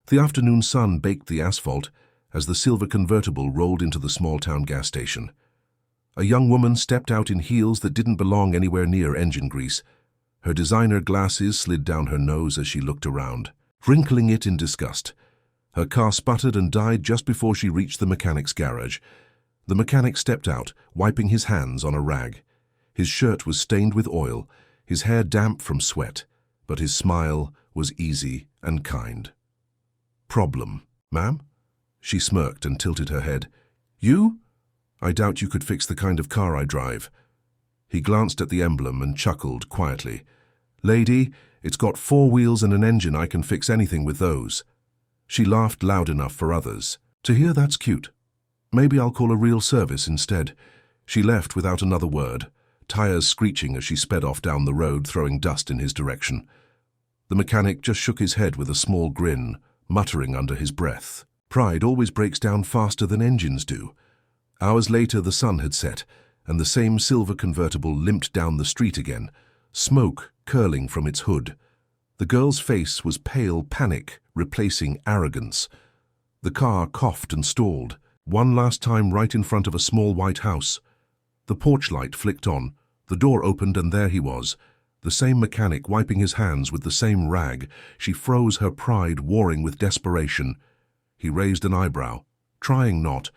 The afternoon sun baked the asphalt as the silver convertible rolled into the small-town gas station. A young woman stepped out in heels that didn't belong anywhere near engine grease. Her designer glasses slid down her nose as she looked around, wrinkling it in disgust. Her car sputtered and died just before she reached the mechanic's garage. The mechanic stepped out, wiping his hands on a rag. His shirt was stained with oil, his hair damp from sweat, but his smile was easy and kind. "Problem, ma'am?" She smirked and tilted her head. "You? I doubt you could fix the kind of car I drive." He glanced at the emblem and chuckled quietly. "Lady, it's got 4 wheels and an engine. I can fix anything with those." She laughed loud enough for others to hear. "That's cute. Maybe I'll call a real service instead." She left without another word, tires screeching as she sped off down the road, throwing dust in his direction. The mechanic just shook his head with a small grin, muttering under his breath. Pride always breaks down faster than engines do. Hours later, the sun had set, and the same silver convertible limped down the street again, smoke curling from its hood. The girl's face was pale panic, replacing arrogance. The car coughed and stalled, one last time right in front of a small white house. The porch light flicked on, the door opened, and there he was, the same mechanic wiping his hands with the same rag. She froze, her pride warring with desperation. He raised an eyebrow, trying not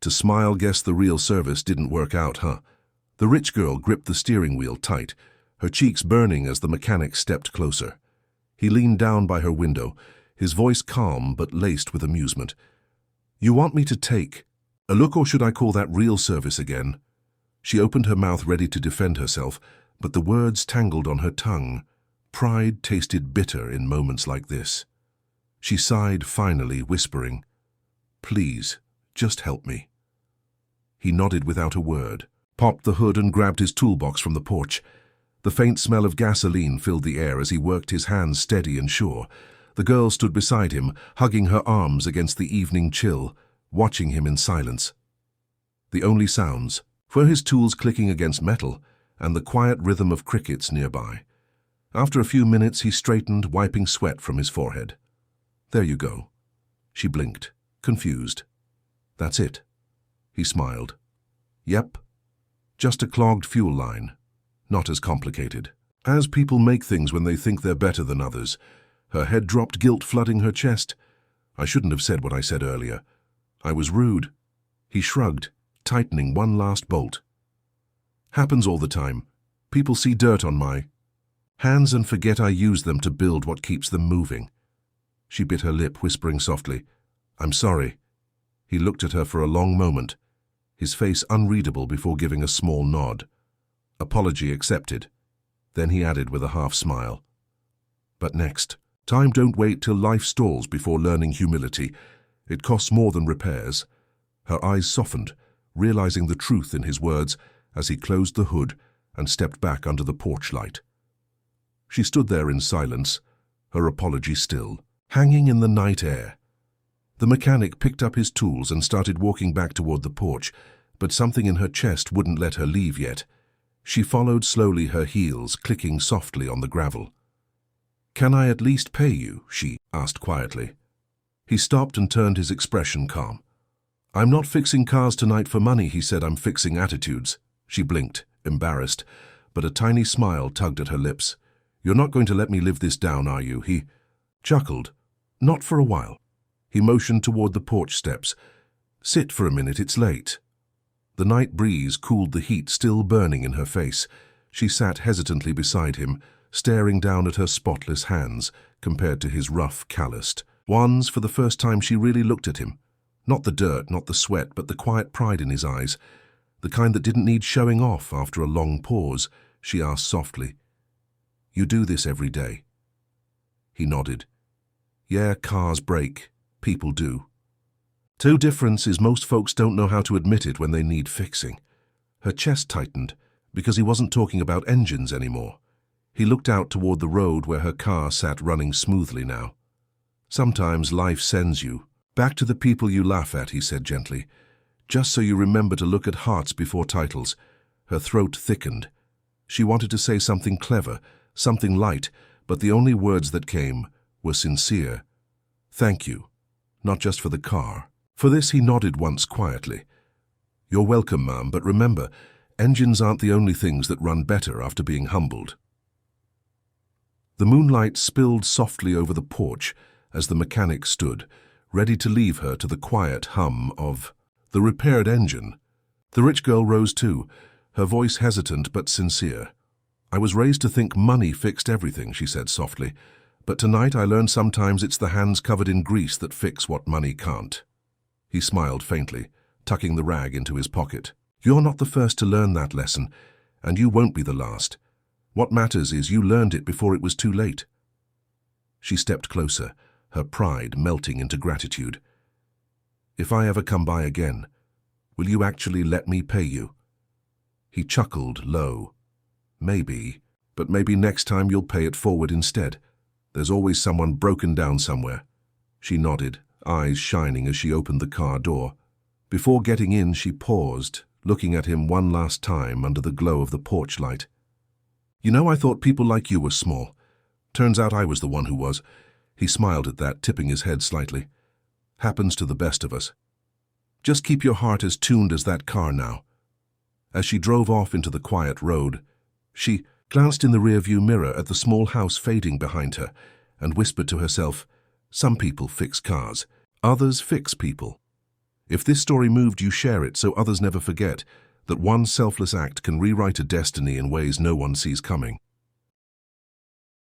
to smile. Guess the real service didn't work out, huh? The rich girl gripped the steering wheel tight, her cheeks burning as the mechanic stepped closer. He leaned down by her window, his voice calm but laced with amusement. "You want me to take a look, or should I call that real service again?" She opened her mouth ready to defend herself, but the words tangled on her tongue. Pride tasted bitter in moments like this. She sighed finally, whispering, "Please, just help me." He nodded without a word, popped the hood and grabbed his toolbox from the porch. The faint smell of gasoline filled the air as he worked, his hands steady and sure. The girl stood beside him, hugging her arms against the evening chill, watching him in silence. The only sounds were his tools clicking against metal and the quiet rhythm of crickets nearby. After a few minutes, he straightened, wiping sweat from his forehead. "There you go." She blinked, confused. "That's it." He smiled. "Yep. Just a clogged fuel line. Not as complicated as people make things when they think they're better than others." Her head dropped, guilt flooding her chest. "I shouldn't have said what I said earlier. I was rude." He shrugged, tightening one last bolt. "Happens all the time. People see dirt on my hands and forget I use them to build what keeps them moving." She bit her lip, whispering softly, "I'm sorry." He looked at her for a long moment, his face unreadable before giving a small nod. Apology accepted. Then he added with a half smile, "But next time, don't wait till life stalls before learning humility. It costs more than repairs." Her eyes softened, realizing the truth in his words as he closed the hood and stepped back under the porch light. She stood there in silence, her apology still hanging in the night air. The mechanic picked up his tools and started walking back toward the porch, but something in her chest wouldn't let her leave yet. She followed slowly, her heels clicking softly on the gravel. "Can I at least pay you?" she asked quietly. He stopped and turned, his expression calm. "I'm not fixing cars tonight for money," he said. "I'm fixing attitudes." She blinked, embarrassed, but a tiny smile tugged at her lips. "You're not going to let me live this down, are you?" He chuckled. "Not for a while." He motioned toward the porch steps. "Sit for a minute, it's late." The night breeze cooled the heat still burning in her face. She sat hesitantly beside him, staring down at her spotless hands compared to his rough, calloused ones. For the first time, she really looked at him. Not the dirt, not the sweat, but the quiet pride in his eyes. The kind that didn't need showing off. After a long pause, she asked softly, "You do this every day?" He nodded. "Yeah, cars break. People do. The difference is most folks don't know how to admit it when they need fixing." Her chest tightened, because he wasn't talking about engines anymore. He looked out toward the road where her car sat running smoothly now. "Sometimes life sends you back to the people you laugh at," he said gently, "just so you remember to look at hearts before titles." Her throat thickened. She wanted to say something clever, something light, but the only words that came were sincere. Thank you. Not just for the car. For this he nodded once quietly. You're welcome, ma'am, but remember, engines aren't the only things that run better after being humbled. The moonlight spilled softly over the porch as the mechanic stood, ready to leave her to the quiet hum of the repaired engine. The rich girl rose too, her voice hesitant but sincere. I was raised to think money fixed everything, she said softly, but tonight I learned sometimes it's the hands covered in grease that fix what money can't. He smiled faintly, tucking the rag into his pocket. You're not the first to learn that lesson, and you won't be the last. What matters is you learned it before it was too late. She stepped closer, her pride melting into gratitude. If I ever come by again, will you actually let me pay you? He chuckled low. Maybe, but maybe next time you'll pay it forward instead. There's always someone broken down somewhere. She nodded, eyes shining as she opened the car door. Before getting in, she paused, looking at him one last time under the glow of the porch light. You know, I thought people like you were small. Turns out I was the one who was. He smiled at that, tipping his head slightly. Happens to the best of us. Just keep your heart as tuned as that car now. As she drove off into the quiet road, she glanced in the rearview mirror at the small house fading behind her and whispered to herself, some people fix cars, others fix people. If this story moved you, share it so others never forget that one selfless act can rewrite a destiny in ways no one sees coming.